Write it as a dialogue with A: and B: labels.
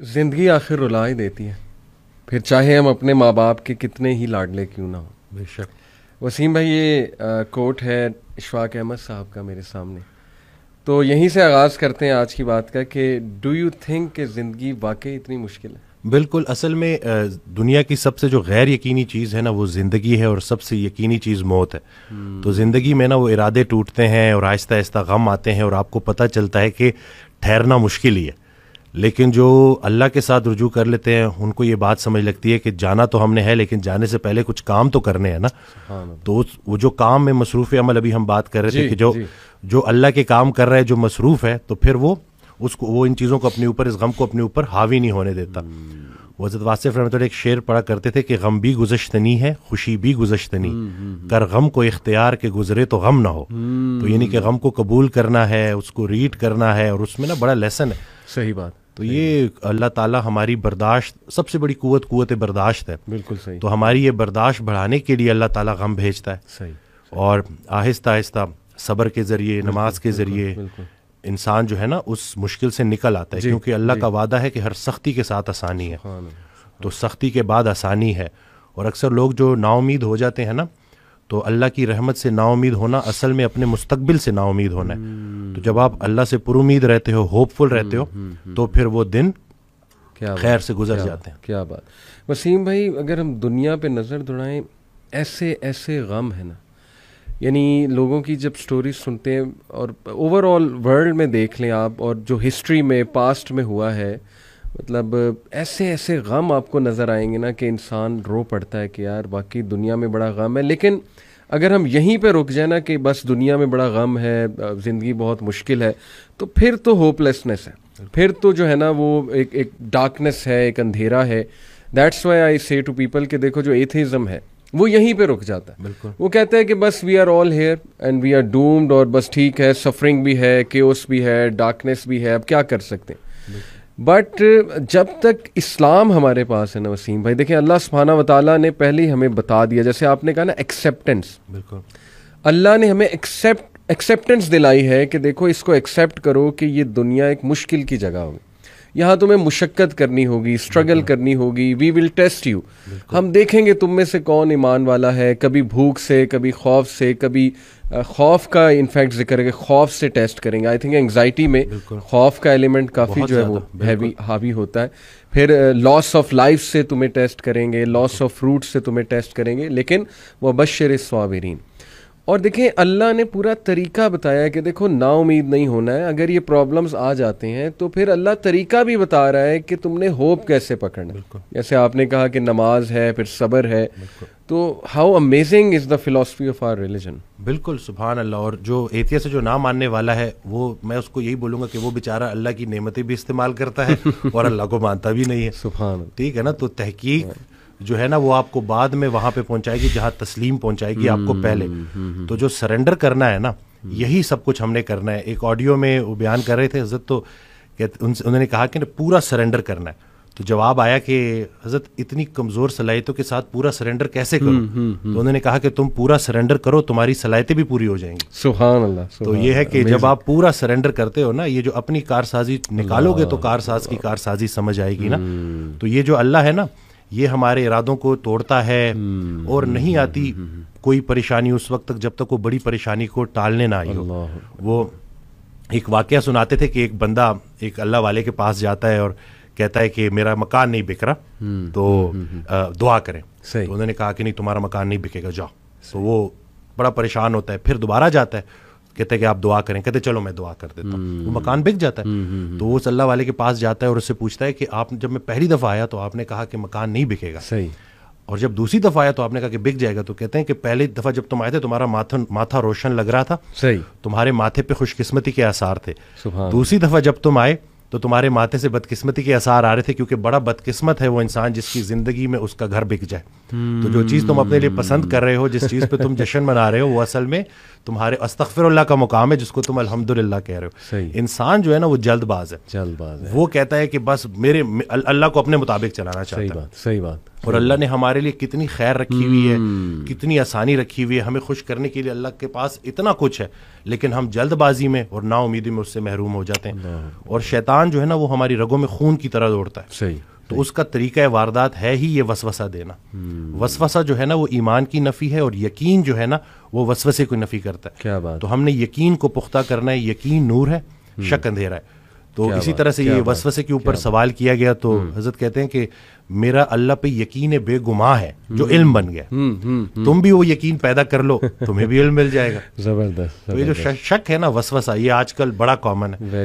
A: زندگی آخر رلا ہی دیتی ہے، پھر چاہے ہم اپنے ماں باپ کے کتنے ہی لاڈلے کیوں نہ ہوں۔
B: بے شک۔
A: وسیم بھائی، یہ کوٹ ہے اشفاق احمد صاحب کا میرے سامنے، تو یہیں سے آغاز کرتے ہیں آج کی بات کا کہ ڈو یو تھنک کہ زندگی واقعی اتنی مشکل ہے؟
B: بالکل، اصل میں دنیا کی سب سے جو غیر یقینی چیز ہے نا وہ زندگی ہے، اور سب سے یقینی چیز موت ہے۔ تو زندگی میں نا وہ ارادے ٹوٹتے ہیں اور آہستہ آہستہ غم آتے ہیں، اور آپ کو پتہ چلتا ہے کہ ٹھہرنا مشکل ہی ہے، لیکن جو اللہ کے ساتھ رجوع کر لیتے ہیں ان کو یہ بات سمجھ لگتی ہے کہ جانا تو ہم نے ہے، لیکن جانے سے پہلے کچھ کام تو کرنے ہیں نا۔ تو وہ جو کام میں مصروف عمل، ابھی ہم بات کر رہے تھے کہ جو اللہ کے کام کر رہا ہے، جو مصروف ہے، تو پھر وہ ان چیزوں کو اپنے اوپر، اس غم کو اپنے اوپر حاوی نہیں ہونے دیتا۔ وہ حضرت واصف رحمۃ اللہ ایک شعر پڑھا کرتے تھے کہ غم بھی گزشتنی ہے، خوشی بھی گزشتنی، کر غم کو اختیار کے گزرے تو غم نہ ہو۔ تو یعنی کہ غم کو قبول کرنا ہے، اس کو ریڈ کرنا ہے، اور اس میں نا بڑا لیسن ہے۔
A: صحیح بات۔
B: تو یہ اللہ تعالیٰ ہماری برداشت، سب سے بڑی قوت برداشت ہے۔
A: بالکل صحیح۔
B: تو ہماری یہ برداشت بڑھانے کے لیے اللہ تعالیٰ غم بھیجتا ہے۔
A: صحیح۔
B: اور آہستہ آہستہ صبر کے ذریعے، نماز کے ذریعے انسان جو ہے نا اس مشکل سے نکل آتا ہے، کیونکہ اللہ کا وعدہ ہے کہ ہر سختی کے ساتھ آسانی ہے۔ تو سختی کے بعد آسانی ہے، اور اکثر لوگ جو نا امید ہو جاتے ہیں نا، تو اللہ کی رحمت سے نا امید ہونا اصل میں اپنے مستقبل سے نا امید ہونا ہے۔ تو جب آپ اللہ سے پر امید رہتے ہو، ہوپ فل رہتے ہو، تو پھر وہ دن خیر سے گزر جاتے ہیں۔
A: کیا بات۔ وسیم بھائی، اگر ہم دنیا پہ نظر دوڑائیں، ایسے غم ہے نا، یعنی لوگوں کی جب سٹوریز سنتے ہیں، اور اوور آل ورلڈ میں دیکھ لیں آپ، اور جو ہسٹری میں پاسٹ میں ہوا ہے، مطلب ایسے غم آپ کو نظر آئیں گے نا کہ انسان رو پڑتا ہے کہ یار واقعی دنیا میں بڑا غم ہے۔ لیکن اگر ہم یہیں پہ رک جائیں نا کہ بس دنیا میں بڑا غم ہے، زندگی بہت مشکل ہے، تو پھر تو ہوپ لیسنس ہے، پھر تو جو ہے نا وہ ایک ڈارکنیس ہے، ایک اندھیرا ہے۔ دیٹس وائی آئی سے ٹو پیپل کہ دیکھو جو ایتھیزم ہے وہ یہیں پہ رک جاتا ہے۔ وہ کہتا ہے کہ بس we are all here and we are doomed, اور بس ٹھیک ہے، سفرنگ بھی ہے، کیوس بھی ہے، ڈارکنیس بھی ہے، اب کیا کر سکتے ہیں۔ بٹ جب تک اسلام ہمارے پاس ہے نا وسیم بھائی، دیکھیں اللہ سبحانہ و تعالیٰ نے پہلے ہی ہمیں بتا دیا، جیسے آپ نے کہا نا ایکسیپٹنس،
B: بالکل
A: اللہ نے ہمیں ایکسیپٹنس دلائی ہے کہ دیکھو اس کو ایکسیپٹ کرو کہ یہ دنیا ایک مشکل کی جگہ ہوگی، یہاں تمہیں مشقت کرنی ہوگی، اسٹرگل کرنی ہوگی، وی ول ٹیسٹ یو، ہم دیکھیں گے تم میں سے کون ایمان والا ہے، کبھی بھوک سے، کبھی خوف سے، کبھی خوف کا انفیکٹ ذکر ہے کہ خوف سے ٹیسٹ کریں گے۔ آئی تھنک انگزائٹی میں خوف کا ایلیمنٹ کافی جو ہے وہ حاوی ہوتا ہے۔ پھر لاس آف لائف سے تمہیں ٹیسٹ کریں گے، لاس آف فروٹ سے تمہیں ٹیسٹ کریں گے، لیکن وبشر الصابرین۔ اور دیکھیں اللہ نے پورا طریقہ بتایا ہے کہ دیکھو نا امید نہیں ہونا ہے، اگر یہ پرابلمز آ جاتے ہیں تو پھر اللہ طریقہ بھی بتا رہا ہے کہ تم نے ہوپ کیسے پکڑنا ہے۔ جیسے آپ نے کہا کہ نماز ہے، پھر صبر ہے، تو how amazing is the philosophy of our religion.
B: بالکل، سبحان اللہ۔ اور جو ایتھیسٹ جو نہ ماننے والا ہے، وہ میں اس کو یہی بولوں گا کہ وہ بیچارہ اللہ کی نعمتیں بھی استعمال کرتا ہے اور اللہ کو مانتا بھی نہیں ہے۔
A: سبحان اللہ،
B: ٹھیک ہے نا۔ تو تحقیق جو ہے نا وہ آپ کو بعد میں وہاں پہ پہنچائے گی جہاں تسلیم پہنچائے گی آپ کو پہلے۔ تو جو سرنڈر کرنا ہے نا، یہی سب کچھ ہم نے کرنا ہے۔ ایک آڈیو میں وہ بیان کر رہے تھے حضرت، تو انہوں نے کہا کہ پورا سرنڈر کرنا ہے۔ تو جواب آیا کہ حضرت اتنی کمزور صلاحیتوں کے ساتھ پورا سرنڈر کیسے کرو؟ تو انہوں نے کہا کہ تم پورا سرنڈر کرو، تمہاری صلاحیتیں بھی پوری ہو جائیں گی۔
A: سبحان اللہ۔
B: تو یہ ہے کہ جب آپ پورا سرنڈر کرتے ہو نا، یہ جو اپنی کارسازی نکالو گے تو کارساز کی کارسازی سمجھ آئے گی نا۔ تو یہ جو اللہ ہے نا، یہ ہمارے ارادوں کو توڑتا ہے، اور نہیں آتی کوئی پریشانی اس وقت تک جب تک وہ بڑی پریشانی کو ٹالنے نہ آئی ہو۔ وہ ایک واقعہ سناتے تھے کہ ایک بندہ ایک اللہ والے کے پاس جاتا ہے اور کہتا ہے کہ میرا مکان نہیں بک رہا، تو دعا کریں۔ تو انہوں نے کہا کہ نہیں، تمہارا مکان نہیں بکے گا، جاؤ۔ تو وہ بڑا پریشان ہوتا ہے، پھر دوبارہ جاتا ہے، کہتے ہیں کہ آپ دعا کریں، کہتے چلو میں دعا کر دیتا ہوں۔ وہ مکان بک جاتا ہے۔ تو وہ اس اللہ والے کے پاس جاتا ہے اور اس سے پوچھتا ہے کہ آپ جب میں پہلی دفعہ آیا تو آپ نے کہا کہ مکان نہیں بکے گا،
A: صحیح،
B: اور جب دوسری دفعہ آیا تو آپ نے کہا کہ بک جائے گا۔ تو کہتے ہیں کہ پہلی دفعہ جب تم آئے تھے تمہارا ماتھا روشن لگ رہا تھا،
A: صحیح،
B: تمہارے ماتھے پہ خوش قسمتی کے آثار تھے۔ دوسری دفعہ جب تم آئے تو تمہارے ماتھے سے بدقسمتی کے آثار آ رہے تھے، کیونکہ بڑا بدقسمت ہے وہ انسان جس کی زندگی میں اس کا گھر بک جائے۔ تو جو چیز تم اپنے لیے پسند کر رہے ہو، جس چیز پہ تم جشن منا رہے ہو، وہ اصل میں تمہارے استغفر اللہ کا مقام ہے جس کو تم الحمدللہ کہہ رہے ہو۔ انسان جو ہے نا وہ جلد باز ہے،
A: جلد باز ہے،
B: وہ کہتا ہے کہ بس میرے اللہ کو اپنے مطابق چلانا چاہتا ہے۔
A: صحیح بات۔
B: اور اللہ نے ہمارے لیے کتنی خیر رکھی ہوئی ہے, کتنی آسانی رکھی ہوئی ہے, ہمیں خوش کرنے کے لیے اللہ کے پاس اتنا کچھ ہے, لیکن ہم جلد بازی میں اور نا امیدی میں اس سے محروم ہو جاتے ہیں. اور شیطان جو ہے نا وہ ہماری رگوں میں خون کی طرح دوڑتا ہے.
A: صحیح.
B: تو اس کا طریقہ واردات ہے ہی یہ وسوسہ دینا. وسوسہ جو ہے نا وہ ایمان کی نفی ہے, اور یقین جو ہے نا وہ وسوسے کو نفی کرتا ہے.
A: کیا بات.
B: تو ہم نے یقین کو پختہ کرنا ہے. یقین نور ہے, شک اندھیرا ہے. تو اسی طرح سے یہ وسوسے کے اوپر سوال کیا گیا تو حضرت کہتے ہیں کہ میرا اللہ پہ یقین بے گماں ہے جو علم بن گیا. تم بھی وہ یقین پیدا کر لو, تمہیں بھی علم مل جائے گا.
A: زبردست.
B: تو یہ جو شک ہے نا وسوسہ, یہ آج کل بڑا کامن ہے.